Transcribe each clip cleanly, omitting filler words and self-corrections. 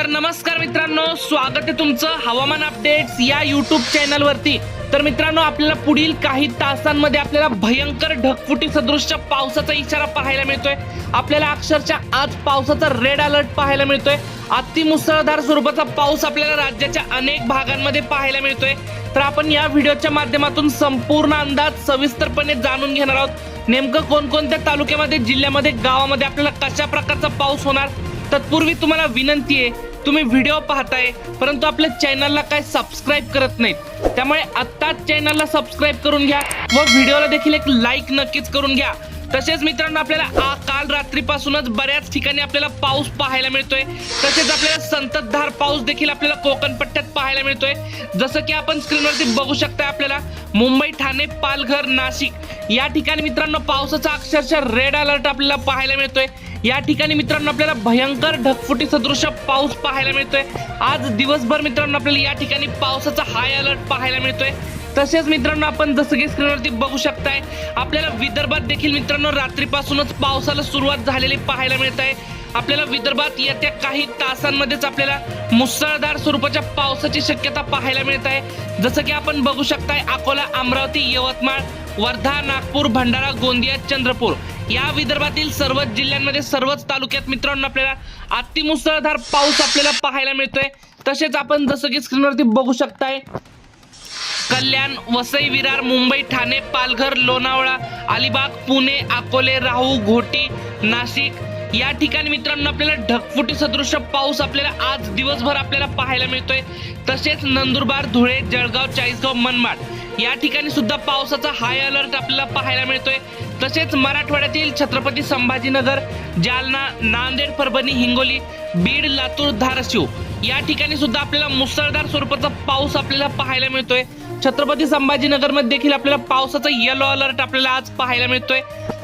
तर नमस्कार मित्रांनो, स्वागत आहे तुमचं हवामान अपडेट्स या यूट्यूब चॅनल वरती। तर मित्रांनो, आपल्याला पुढील काही तासांमध्ये आपल्याला भयंकर ढगफुटी सदृश्य पावसाचा इशारा पाहायला मिळतोय। आपल्याला अक्षरशः आज पावसाचा रेड अलर्ट पाहायला मिळतोय। अतिमुसळधार स्वरूपाचा पाऊस आपल्याला राज्याच्या अनेक भागांमध्ये पाहायला मिळतोय। तर आपण या व्हिडिओच्या माध्यमातून संपूर्ण अंदाज सविस्तरपणे जाणून घेणार आहोत। नेमकं कोणकोणत्या तालुक्यामध्ये, जिल्ह्यामध्ये, गावामध्ये आपल्याला कशा प्रकारचा पाऊस होणार। तत्पूर्वी तुम्हाला विनंती आहे, तुम्ही व्हिडिओ पाहताय परंतु आपल्या चॅनलला काय सबस्क्राइब करत नाहीत, त्यामुळे आत्ताच चॅनलला सबस्क्राइब करून घ्या व व्हिडिओला देखील एक लाईक नक्कीच करून घ्या। तसेच मित्रांनो, आपल्याला काल रात्रीपासूनच बऱ्याच ठिकाणी आपल्याला पाऊस पाहायला मिळतोय। तसेच आपल्याला संततधार पाऊस देखील आपल्याला कोकण पट्ट्यात पाहायला मिळतोय। जसं की आपण स्क्रीनवरती बघू शकता, आपल्याला मुंबई, ठाणे, पालघर, नाशिक या ठिकाणी मित्रांनो पावसाचा अक्षरशः रेड अलर्ट आपल्याला पाहायला मिळतोय। या ठिकाणी मित्रांनो आपल्याला भयंकर ढगफुटी सदृश्य पाऊस पाहायला मिळतोय। आज दिवसभर मित्रांनो आपल्याला या ठिकाणी पावसाचा हाय अलर्ट पाहायला मिळतोय। तसेच मित्रांनो, आपण जसं की स्क्रीनवरती बघू शकताय, आपल्याला विदर्भात देखील मित्रांनो रात्रीपासूनच पावसाला सुरुवात झालेली पाहायला मिळत आहे। आपल्याला विदर्भात येत्या काही तासांमध्येच आपल्याला मुसळधार स्वरूपाच्या पावसाची शक्यता पाहायला मिळत आहे। जसं की आपण बघू शकताय, अकोला, अमरावती, यवतमाळ, वर्धा, नागपूर, भंडारा, गोंदिया, चंद्रपूर या विदर्भातील सर्वच जिल्ह्यांमध्ये, सर्वच तालुक्यात मित्रांनो आपल्याला अतिमुसळधार पाऊस आपल्याला पाहायला मिळतोय। तसेच आपण जसं की स्क्रीनवरती बघू शकताय, कल्याण, वसई, विरार, मुंबई, ठाणे, पालघर, लोणावळा, अलिबाग, पुणे, अकोले, राहू, घोटी, नाशिक या ठिकाणी मित्रांनो आपल्याला ढगफुटी सदृश्य पाऊस आपल्याला आज दिवसभर आपल्याला पाहायला मिळतोय। तसेच नंदुरबार, धुळे, जळगाव, चाळीसगाव, मनमाड या ठिकाणी सुद्धा पावसाचा हाय अलर्ट आपल्याला पाहायला मिळतोय। तसेच मराठवाड्यातील छत्रपती संभाजीनगर, जालना, नांदेड, परभणी, हिंगोली, बीड, लातूर, धाराशिव या ठिकाणी सुद्धा आपल्याला मुसळधार स्वरूपाचा पाऊस आपल्याला पाहायला मिळतोय। छत्रपती संभाजीनगर मध्ये देखील आपल्याला पावसाचा येलो अलर्ट आपल्याला आज पाहायला मिळतोय।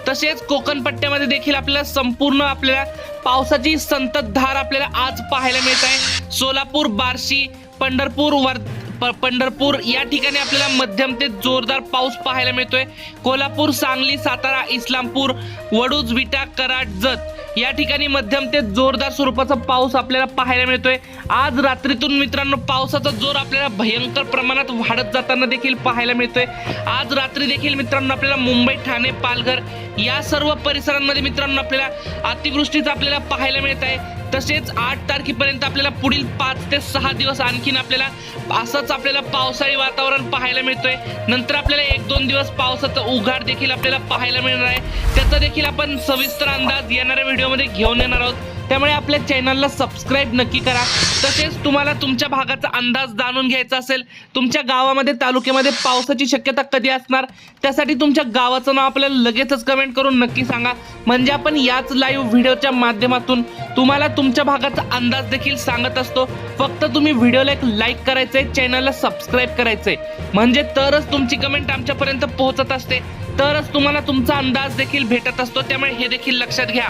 तसेच कोकण पट्ट्यामध्ये देखील आपल्याला संपूर्ण आपल्याला पावसाची संततधार आपल्याला आज पाहायला मिळत आहे। सोलापूर, बार्शी, पंढरपूर या ठिकाणी आपल्याला मध्यम ते जोरदार पाऊस पाहायला मिळतोय। कोल्हापूर, सांगली, सातारा, इस्लामपूर, वडूज, विटा, कराड, जत या ठिकाणी मध्यम ते जोरदार स्वरूपाचा पाऊस आपल्याला पाहायला मिळतोय। आज रात्रीतून मित्रांनो पावसाचा जोर आपल्याला भयंकर प्रमाणात वाढत जाताना देखील पाहायला मिळतोय। आज रात्री देखील मित्रांनो आपल्याला मुंबई, ठाणे, पालघर या सर्व परिसरांमध्ये मित्रांनो आपल्याला अतिवृष्टीचा आपल्याला पाहायला मिळत आहे। तसेच 8 तारखेपर्यंत आपल्याला पुढील 5 ते 6 दिवस आणखीन आपल्याला असंच आपल्याला पावसाळी वातावरण पाहायला मिळतोय। नंतर आपल्याला 1-2 दिवस पावसाचा उघाड देखील आपल्याला पाहायला मिळणार आहे। त्याचा देखील आपण सविस्तर अंदाज येणाऱ्या व्हिडिओमध्ये घेऊन येणार आहोत, त्यामुळे आपल्या चॅनलला सबस्क्राइब नक्की करा। तसेच तुम्हाला तुमच्या भागाचा अंदाज जाणून घ्यायचा असेल, तुमच्या गावामध्ये, तालुक्यामध्ये पावसाची शक्यता कधी असणार, त्यासाठी तुमच्या गावाचं नाव आपल्याला लगेचच कमेंट करून नक्की सांगा, म्हणजे आपण याच लाईव्ह व्हिडिओच्या माध्यमातून तुम्हाला तुमच्या भागाचा अंदाज देखील सांगत असतो। फक्त तुम्ही व्हिडिओला एक लाईक करायचंय, चॅनलला सबस्क्राइब करायचंय, म्हणजे तरच तुमची कमेंट आमच्यापर्यंत पोहोचत असते, तरच तुम्हाला तुमचा अंदाज देखील भेटत असतो, त्यामुळे हे देखील लक्षात घ्या।